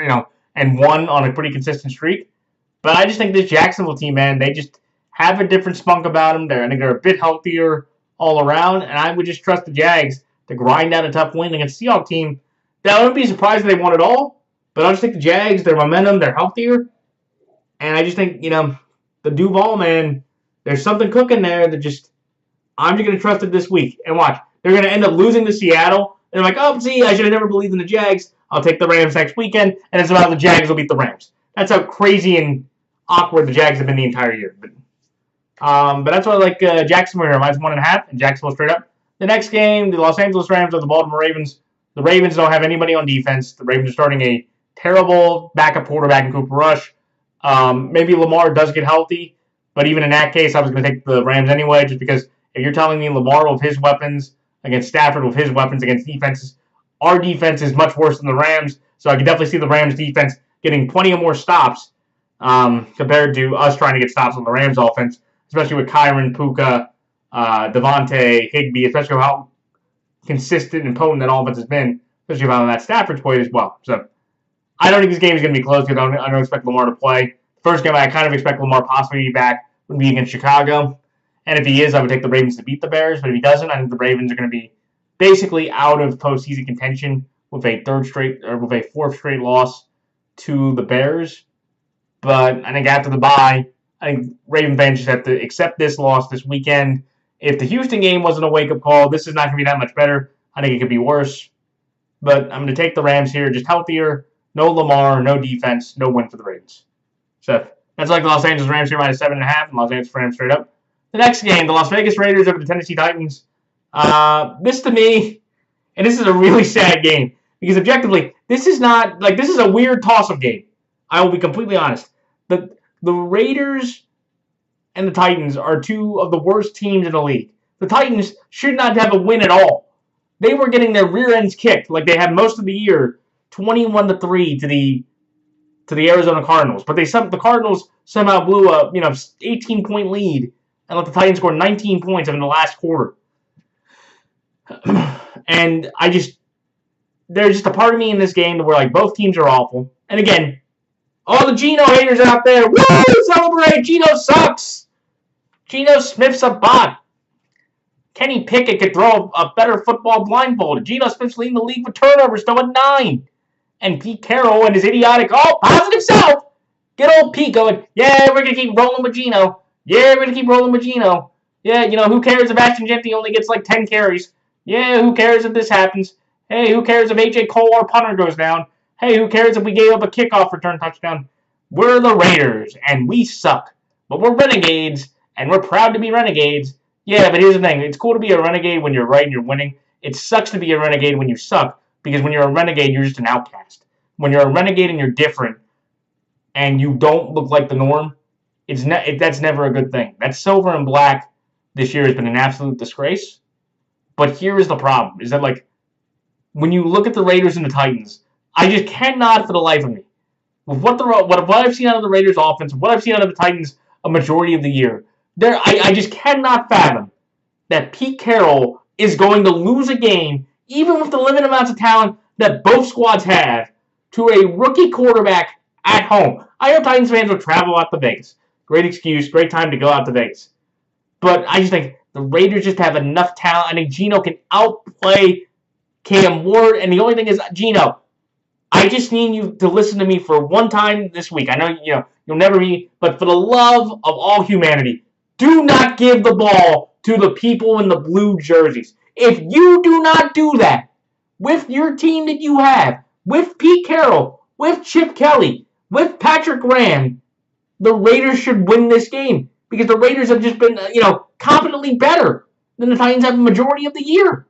and won on a pretty consistent streak. But I just think this Jacksonville team, man, they just have a different spunk about them. I think they're a bit healthier all around, and I would just trust the Jags to grind out a tough win against the Seahawks team. That wouldn't be surprised if they won it all, but I'll just think the Jags, their momentum, they're healthier, and I just think, the Duval, man, there's something cooking there that I'm just going to trust it this week. And watch, they're going to end up losing to Seattle, and they're like, oh, see, I should have never believed in the Jags. I'll take the Rams next weekend, and it's about the Jags will beat the Rams. That's how crazy and awkward the Jags have been the entire year. But that's why I like Jacksonville here. Mine's 1.5, and Jacksonville straight up. The next game, the Los Angeles Rams or the Baltimore Ravens. The Ravens don't have anybody on defense. The Ravens are starting a terrible backup quarterback in Cooper Rush. Maybe Lamar does get healthy, but even in that case, I was going to take the Rams anyway, just because if you're telling me Lamar with his weapons against Stafford with his weapons against defenses, our defense is much worse than the Rams, so I could definitely see the Rams defense getting plenty of more stops compared to us trying to get stops on the Rams offense, especially with Kyron, Puka, Devontae, Higbee, especially how consistent and potent that offense has been, especially how Matt Stafford's played as well. So I don't think this game is going to be close because I don't expect Lamar to play. The first game I kind of expect Lamar possibly to be back would be against Chicago. And if he is, I would take the Ravens to beat the Bears. But if he doesn't, I think the Ravens are going to be basically out of postseason contention with a fourth straight loss to the Bears. But I think after the bye, I think Raven fans just have to accept this loss this weekend. If the Houston game wasn't a wake-up call, this is not going to be that much better. I think it could be worse. But I'm going to take the Rams here, just healthier. No Lamar, no defense, no win for the Ravens. So that's like the Los Angeles Rams here minus 7.5, and Los Angeles Rams straight up. The next game, the Las Vegas Raiders over the Tennessee Titans. This to me, and this is a really sad game, because objectively, this is a weird toss-up game. I will be completely honest. The Raiders and the Titans are two of the worst teams in the league. The Titans should not have a win at all. They were getting their rear ends kicked like they had most of the year, 21-3 to the Arizona Cardinals. But the Cardinals somehow blew a 18-point lead and let the Titans score 19 points in the last quarter. And there's just a part of me in this game where both teams are awful. And again, all the Geno haters out there, woo, celebrate, Geno sucks. Geno Smith's a bot. Kenny Pickett could throw a better football blindfolded. Geno Smith's leading the league with turnovers, still at 9. And Pete Carroll and his idiotic, positive self. Get old Pete going, yeah, we're going to keep rolling with Geno. Yeah, we're going to keep rolling with Geno. Yeah, who cares if Ashton Jeanty only gets 10 carries? Yeah, who cares if this happens? Hey, who cares if A.J. Cole, our punter, goes down? Hey, who cares if we gave up a kickoff return touchdown? We're the Raiders, and we suck. But we're Renegades, and we're proud to be Renegades. Yeah, but here's the thing. It's cool to be a Renegade when you're right and you're winning. It sucks to be a Renegade when you suck, because when you're a Renegade, you're just an outcast. When you're a Renegade and you're different, and you don't look like the norm, that's never a good thing. That silver and black this year has been an absolute disgrace. But here is the problem, is that, when you look at the Raiders and the Titans, I just cannot for the life of me, with what I've seen out of the Raiders offense, what I've seen out of the Titans a majority of the year, I just cannot fathom that Pete Carroll is going to lose a game, even with the limited amounts of talent that both squads have to a rookie quarterback at home. I know Titans fans will travel out to Vegas. Great excuse, great time to go out to Vegas. But I just think the Raiders just have enough talent. I think Geno can outplay Cam Ward. And the only thing is, Geno, I just need you to listen to me for one time this week. I know you'll never be, but for the love of all humanity, do not give the ball to the people in the blue jerseys. If you do not do that with your team that you have, with Pete Carroll, with Chip Kelly, with Patrick Graham, the Raiders should win this game because the Raiders have just been, competently better than the Titans have the majority of the year.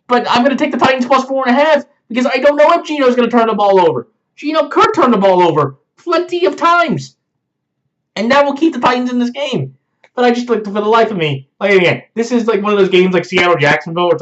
But I'm going to take the Titans plus 4.5 because I don't know if Geno's going to turn the ball over. Geno could turn the ball over plenty of times. And that will keep the Titans in this game. But I just, for the life of me, again, this is one of those games like Seattle-Jacksonville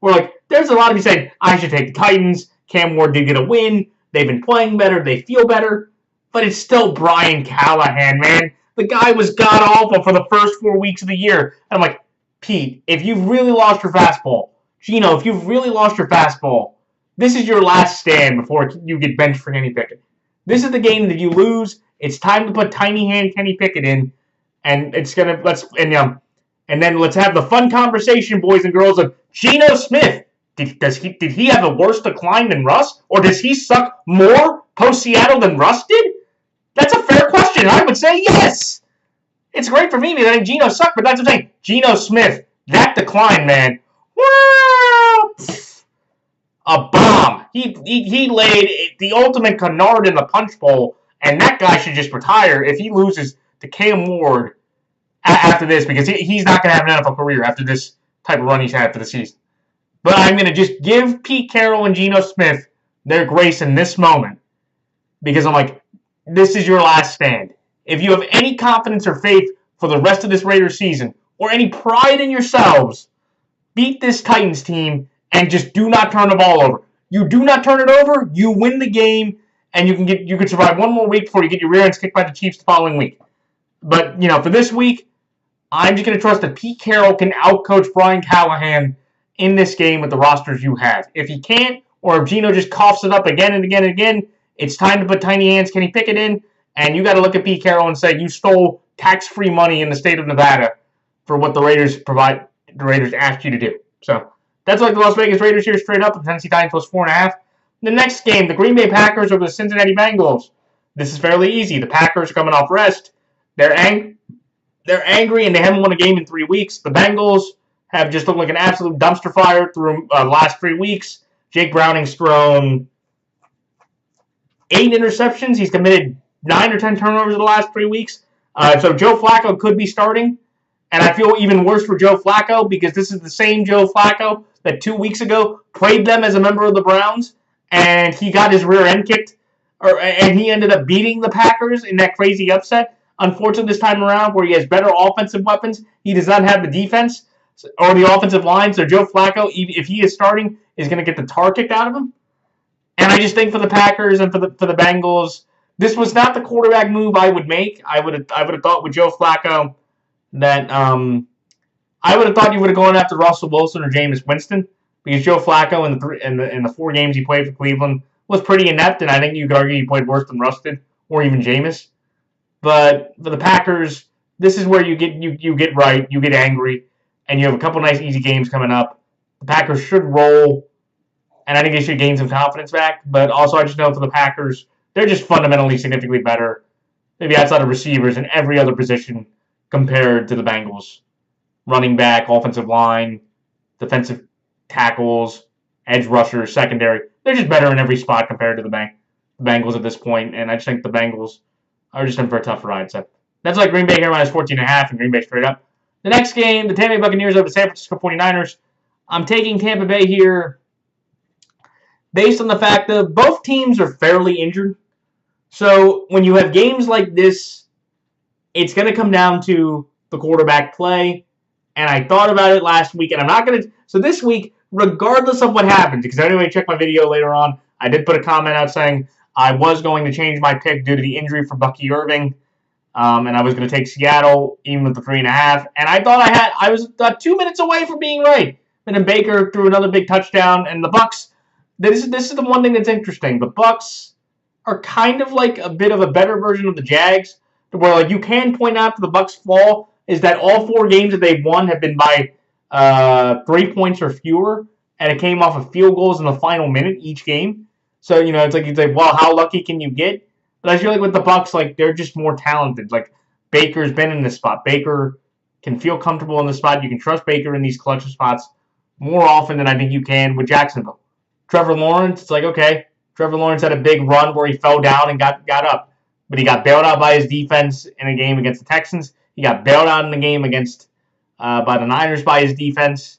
where there's a lot of you saying, I should take the Titans. Cam Ward did get a win. They've been playing better. They feel better. But it's still Brian Callahan, man. The guy was god-awful for the first 4 weeks of the year. And I'm like, Pete, if you've really lost your fastball, Geno, if you've really lost your fastball, this is your last stand before you get benched for Kenny Pickett. This is the game that you lose. It's time to put tiny hand Kenny Pickett in, and and then let's have the fun conversation, boys and girls, of Geno Smith. Did he have a worse decline than Russ, or does he suck more post Seattle than Russ did? That's a fair question. I would say yes. It's great for me because I think Geno sucked, but that's the thing. Geno Smith, that decline, man. A bomb. He laid the ultimate canard in the punch bowl, and that guy should just retire if he loses to Cam Ward after this because he's not going to have an NFL career after this type of run he's had for the season. But I'm going to just give Pete Carroll and Geno Smith their grace in this moment because I'm like, this is your last stand. If you have any confidence or faith for the rest of this Raiders season or any pride in yourselves, beat this Titans team and just do not turn the ball over. You do not turn it over, you win the game, and you can survive one more week before you get your rear ends kicked by the Chiefs the following week. But, for this week, I'm just going to trust that Pete Carroll can outcoach Brian Callahan in this game with the rosters you have. If he can't, or if Geno just coughs it up again and again and again, it's time to put tiny hands Kenny Pickett in, and you got to look at Pete Carroll and say you stole tax-free money in the state of Nevada for what the Raiders asked you to do. So that's the Las Vegas Raiders here straight up. The Tennessee Titans plus 4.5. The next game, the Green Bay Packers over the Cincinnati Bengals. This is fairly easy. The Packers are coming off rest. They're angry and they haven't won a game in 3 weeks. The Bengals have just looked like an absolute dumpster fire through the last 3 weeks. Jake Browning's thrown 8 interceptions. He's committed 9 or 10 turnovers in the last 3 weeks. So Joe Flacco could be starting. And I feel even worse for Joe Flacco because this is the same Joe Flacco that 2 weeks ago played them as a member of the Browns. And he got his rear end kicked. And he ended up beating the Packers in that crazy upset. Unfortunately, this time around where he has better offensive weapons, he does not have the defense or the offensive line. So Joe Flacco, if he is starting, is going to get the tar kicked out of him. And I just think for the Packers and for the Bengals, this was not the quarterback move I would make. I would have thought with Joe Flacco that I would have thought you would have gone after Russell Wilson or Jameis Winston because Joe Flacco in the 4 games he played for Cleveland was pretty inept, and I think you could argue he played worse than Russ did or even Jameis. But for the Packers, this is where you get right, you get angry, and you have a couple nice easy games coming up. The Packers should roll, and I think they should gain some confidence back. But also, I just know for the Packers, they're just fundamentally significantly better, maybe outside of receivers in every other position compared to the Bengals. Running back, offensive line, defensive tackles, edge rushers, secondary. They're just better in every spot compared to the Bengals at this point, and I just think the Bengals are just in for a tough ride. So that's like Green Bay here minus 14.5 and Green Bay straight up. The next game, the Tampa Bay Buccaneers over the San Francisco 49ers. I'm taking Tampa Bay here based on the fact that both teams are fairly injured. So when you have games like this, it's going to come down to the quarterback play. And I thought about it last week, and I'm not going to. So this week, regardless of what happens, because anyway, check my video later on. I did put a comment out saying I was going to change my pick due to the injury for Bucky Irving. And I was going to take Seattle, even with the 3.5. And I thought I was 2 minutes away from being right. And then Baker threw another big touchdown, and the Bucs, this is the one thing that's interesting. The Bucs are kind of like a bit of a better version of the Jags, where like you can point out to the Bucs' flaw is that all 4 games that they've won have been by 3 points or fewer, and it came off of field goals in the final minute each game. So it's like you'd say, well, how lucky can you get? But I feel like with the Bucs, like they're just more talented. Like Baker's been in this spot. Baker can feel comfortable in this spot. You can trust Baker in these clutch spots more often than I think you can with Jacksonville. Trevor Lawrence, it's like, okay, Trevor Lawrence had a big run where he fell down and got up. But he got bailed out by his defense in a game against the Texans. He got bailed out in the game against by the Niners by his defense.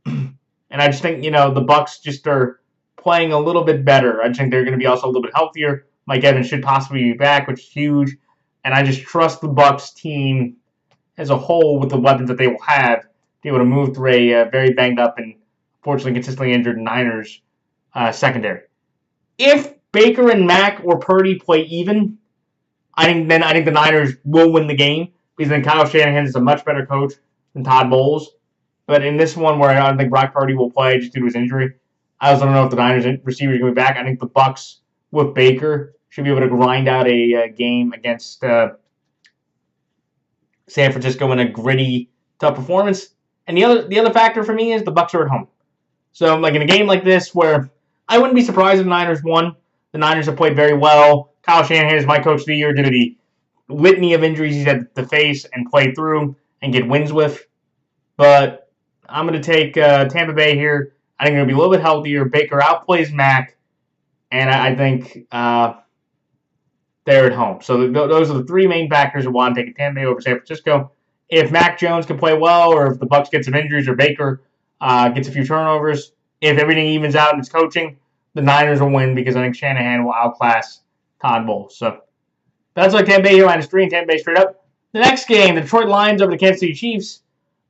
And I just think, the Bucs just are playing a little bit better. I just think they're going to be also a little bit healthier. Mike Evans should possibly be back, which is huge. And I just trust the Bucs team as a whole with the weapons that they will have to be able to move through a very banged up and unfortunately consistently injured Niners secondary. If Baker and Mack or Purdy play even, I think the Niners will win the game because then Kyle Shanahan is a much better coach than Todd Bowles. But in this one where I don't think Brock Purdy will play just due to his injury, I also don't know if the Niners receivers are going to be back. I think the Bucs with Baker should be able to grind out a game against San Francisco in a gritty, tough performance. And the other factor for me is the Bucs are at home. So like in a game like this where I wouldn't be surprised if the Niners won. The Niners have played very well. Kyle Shanahan is my coach of the year due to the litany of injuries he's had to face and play through and get wins with. But I'm going to take Tampa Bay here. I think they're going to be a little bit healthier. Baker outplays Mack, and I think they're at home. So those are the 3 main factors of why I'm taking Tampa Bay over San Francisco. If Mac Jones can play well, or if the Bucs get some injuries, or Baker gets a few turnovers, if everything evens out in its coaching, the Niners will win because I think Shanahan will outclass Todd Bowles. So that's like Tampa Bay here -3 and Tampa Bay straight up. The next game, the Detroit Lions over the Kansas City Chiefs.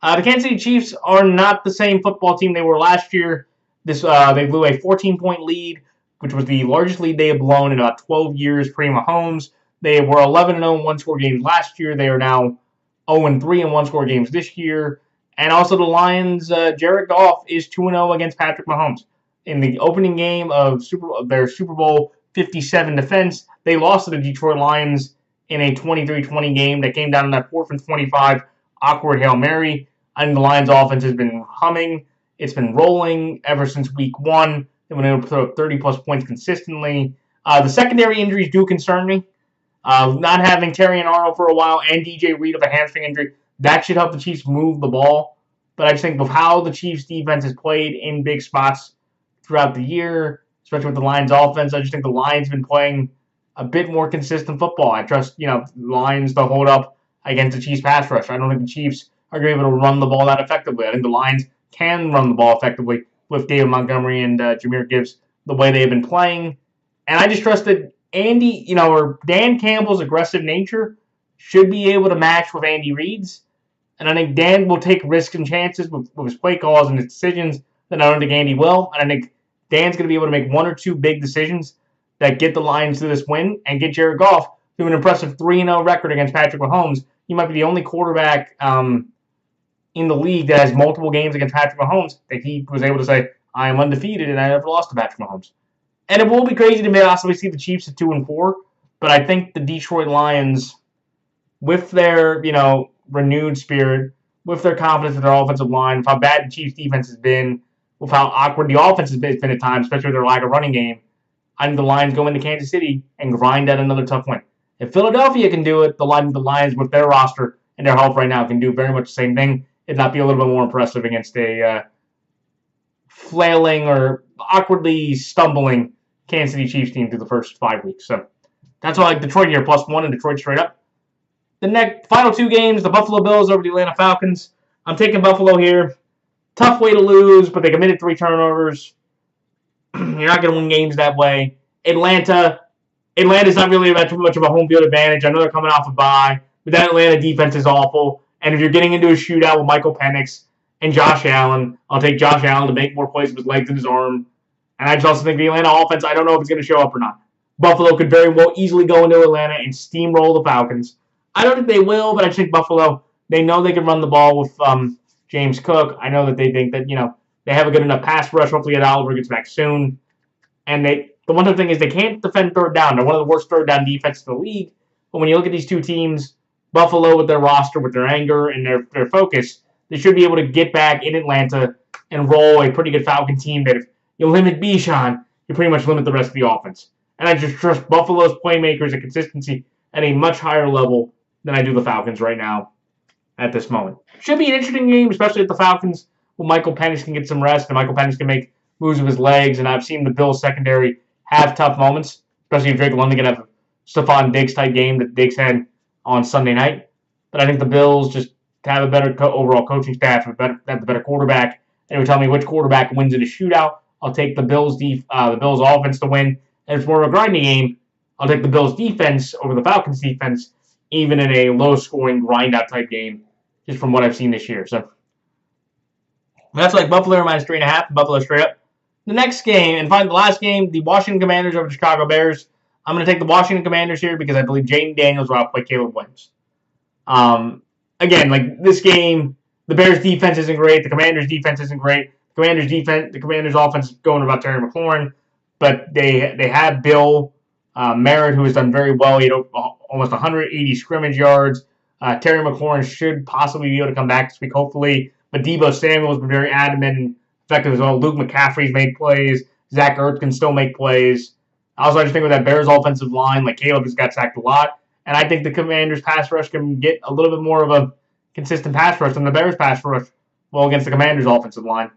The Kansas City Chiefs are not the same football team they were last year. They blew a 14-point lead, which was the largest lead they had blown in about 12 years pre-Mahomes. They were 11-0 in one-score games last year. They are now 0-3 in one-score games this year. And also the Lions, Jared Goff is 2-0 against Patrick Mahomes. In the opening game of their Super Bowl 57 defense, they lost to the Detroit Lions in a 23-20 game that came down to that 4th and 25 awkward Hail Mary. I think the Lions offense has been humming. It's been rolling ever since week 1. They've been able to throw up 30-plus points consistently. The secondary injuries do concern me. Not having Terry and Arnold for a while and DJ Reed with a hamstring injury, that should help the Chiefs move the ball. But I just think with how the Chiefs' defense has played in big spots throughout the year, especially with the Lions' offense, I just think the Lions have been playing a bit more consistent football. I trust, the Lions to hold up against the Chiefs' pass rush. I don't think the Chiefs are going to be able to run the ball that effectively. I think the Lions can run the ball effectively with David Montgomery and Jahmyr Gibbs the way they've been playing. And I just trust that Andy, or Dan Campbell's aggressive nature should be able to match with Andy Reid's. And I think Dan will take risks and chances with his play calls and his decisions that I don't think Andy will. And I think Dan's going to be able to make 1 or 2 big decisions that get the Lions to this win and get Jared Goff to an impressive 3-0 record against Patrick Mahomes. He might be the only quarterback in the league that has multiple games against Patrick Mahomes that he was able to say, I am undefeated and I never lost to Patrick Mahomes. And it will be crazy to possibly see the Chiefs at 2-4, but I think the Detroit Lions, with their, renewed spirit, with their confidence in their offensive line, with how bad the Chiefs defense has been, with how awkward the offense has been at times, especially with their lack of running game, I think the Lions go into Kansas City and grind out another tough win. If Philadelphia can do it, the Lions with their roster and their health right now can do very much the same thing, if not be a little bit more impressive against a flailing or awkwardly stumbling Kansas City Chiefs team through the first 5 weeks. So that's why I like Detroit here, +1 and Detroit straight up. The final 2 games, the Buffalo Bills over the Atlanta Falcons. I'm taking Buffalo here. Tough way to lose, but they committed 3 turnovers. You're not going to win games that way. Atlanta's not really too much of a home field advantage. I know they're coming off a bye, but that Atlanta defense is awful. And if you're getting into a shootout with Michael Penix and Josh Allen, I'll take Josh Allen to make more plays with his legs and his arm. And I just also think the Atlanta offense, I don't know if it's going to show up or not. Buffalo could very well easily go into Atlanta and steamroll the Falcons. I don't think they will, but I just think Buffalo, they know they can run the ball with James Cook. I know that they think that, they have a good enough pass rush. Hopefully Ed Oliver gets back soon. And the one thing is they can't defend third down. They're one of the worst third down defenses in the league. But when you look at these two teams, Buffalo with their roster, with their anger and their focus, they should be able to get back in Atlanta and roll a pretty good Falcon team that if you limit Bijan, you pretty much limit the rest of the offense. And I just trust Buffalo's playmakers and consistency at a much higher level than I do the Falcons right now at this moment. Should be an interesting game, especially if the Falcons, well, Michael Penix can get some rest and Michael Penix can make moves with his legs. And I've seen the Bills secondary have tough moments, especially if Drake London can have a Stephon Diggs type game that Diggs had on Sunday night. But I think the Bills just have a better overall coaching staff, have the better quarterback. And it would tell me which quarterback wins in a shootout. I'll take the Bills offense to win. And if it's more of a grinding game, I'll take the Bills defense over the Falcons defense, even in a low-scoring grind-out type game, just from what I've seen this year. So that's like Buffalo minus 3.5, Buffalo straight up. The next game, and finally the last game, the Washington Commanders over the Chicago Bears. I'm going to take the Washington Commanders here because I believe Jaden Daniels will outplay Caleb Williams. Again, like this game, the Bears defense isn't great. The Commanders defense isn't great. The Commanders offense is going about Terry McLaurin, but they have Bill Merritt, who has done very well. He had almost 180 scrimmage yards. Terry McLaurin should possibly be able to come back this week, hopefully. But Deebo Samuel has been very adamant and effective as well. Luke McCaffrey's made plays. Zach Ertz can still make plays. Also, I just think with that Bears offensive line, like Caleb has got sacked a lot. And I think the Commanders pass rush can get a little bit more of a consistent pass rush than the Bears pass rush, well, against the Commanders offensive line.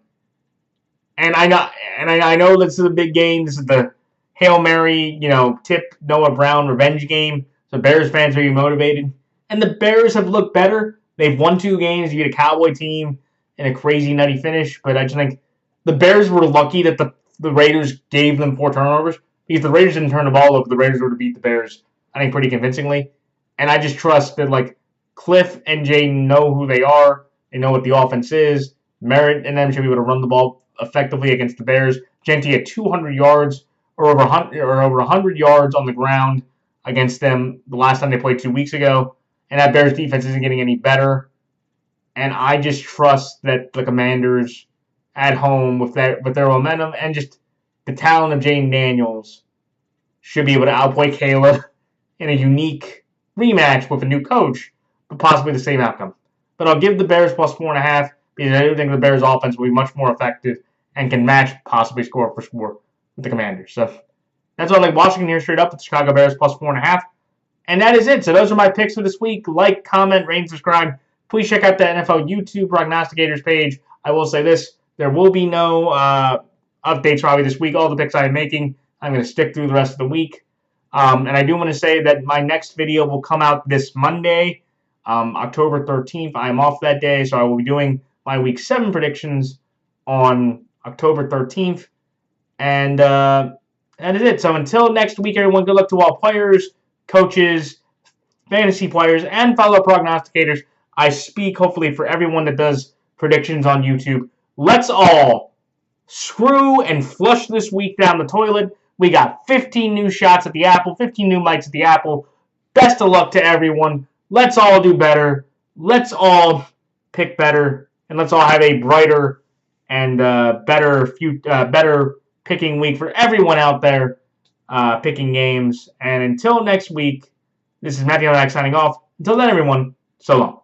And I know this is a big game. This is the Hail Mary, tip Noah Brown revenge game. So Bears fans are motivated. And the Bears have looked better. They've won 2 games. You get a Cowboy team and a crazy nutty finish. But I just think the Bears were lucky that the Raiders gave them 4 turnovers. Because the Raiders didn't turn the ball over, the Raiders would have beat the Bears, I think, pretty convincingly. And I just trust that, like, Cliff and Jaden know who they are. They know what the offense is. Merritt and them should be able to run the ball effectively against the Bears. Genty had 200 yards or over 100 yards on the ground against them the last time they played 2 weeks ago. And that Bears defense isn't getting any better. And I just trust that the Commanders at home with their momentum and just the talent of Jaden Daniels should be able to outplay Caleb in a unique rematch with a new coach, but possibly the same outcome. But I'll give the Bears plus 4.5 because I do think the Bears offense will be much more effective and can match, possibly score for score with the Commanders. So that's all. Like Washington here straight up with the Chicago Bears plus 4.5. And that is it. So those are my picks for this week. Like, comment, rate, and subscribe. Please check out the NFL YouTube Prognosticators page. I will say this. There will be no updates probably this week. All the picks I am making, I'm going to stick through the rest of the week. And I do want to say that my next video will come out this Monday, October 13th. I am off that day, so I will be doing my Week 7 predictions on October 13th. And that is it. So until next week, everyone, good luck to all players, coaches, fantasy players, and fellow prognosticators. I speak, hopefully, for everyone that does predictions on YouTube. Let's all screw and flush this week down the toilet. We got 15 new shots at the apple, 15 new mics at the apple. Best of luck to everyone. Let's all do better. Let's all pick better. And let's all have a brighter and better picking week for everyone out there picking games. And until next week, this is Matthew Fanatic signing off. Until then, everyone, so long.